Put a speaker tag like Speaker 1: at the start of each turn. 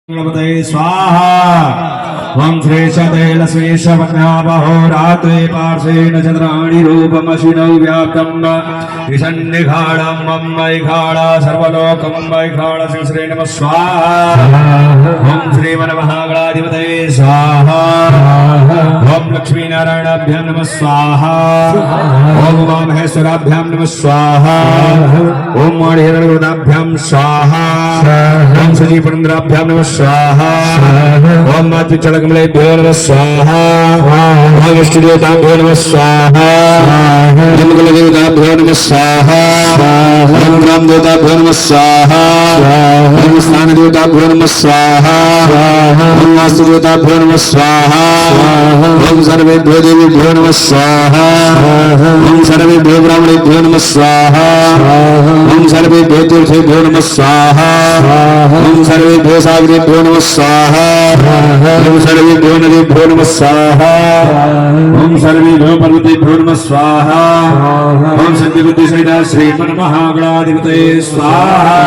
Speaker 1: गणपतये स्वाहा ओम श्रेषतैलस्वेशपज्ञापहोरात्रे पार्श्वेन चन्द्राणि रूपमशिनौ व्याप्तम् ईशन्निघाडं वैघाडा सर्वलोकं वैघाडा श्री नमः स्वाहा ओम श्रीमन्महागणाधिपतये स्वाहा ओम लक्ष्मीनारायणाभ्यां नमः स्वाहा ओम उमामहेश्वराभ्यां नमः स्वाहा ओम मणिहिरण्यगुणाभ्यां स्वाहा ओम सजीवपुरेन्द्राभ्यां नमः स्वाहा ओम मातृचलकमलेभ्यो नमः स्वाहा ओम इष्टदेवताभ्यो नमः स्वाहा ओम कुलदेवताभ्यो नमः स्वाहा ओम ग्रामदेवताभ्यो नमः स्वाहा ओम स्थानदेवताभ्यो नमः स्वाहा ओम वास्तुदेवताभ्यो नमः स्वाहा ओम सर्वेभ्यो देवेभ्यो नमः स्वाहा ओम सर्वेभ्यो ब्राह्मणेभ्यो नमः स्वाहा ओम सर्वेभ्यो तीर्थेभ्यो नमः स्वाहा ओम सर्वेभ्यो सागरेभ्यो नमः स्वाहा ओम सर्वेभ्यो नदीभ्यो नमः स्वाहा ओम सर्वेभ्यो पर्वतेभ्यो नमः स्वाहा ओम सिद्धिबुद्धि सहित श्रीमन्महागणाधिपतये स्वाहा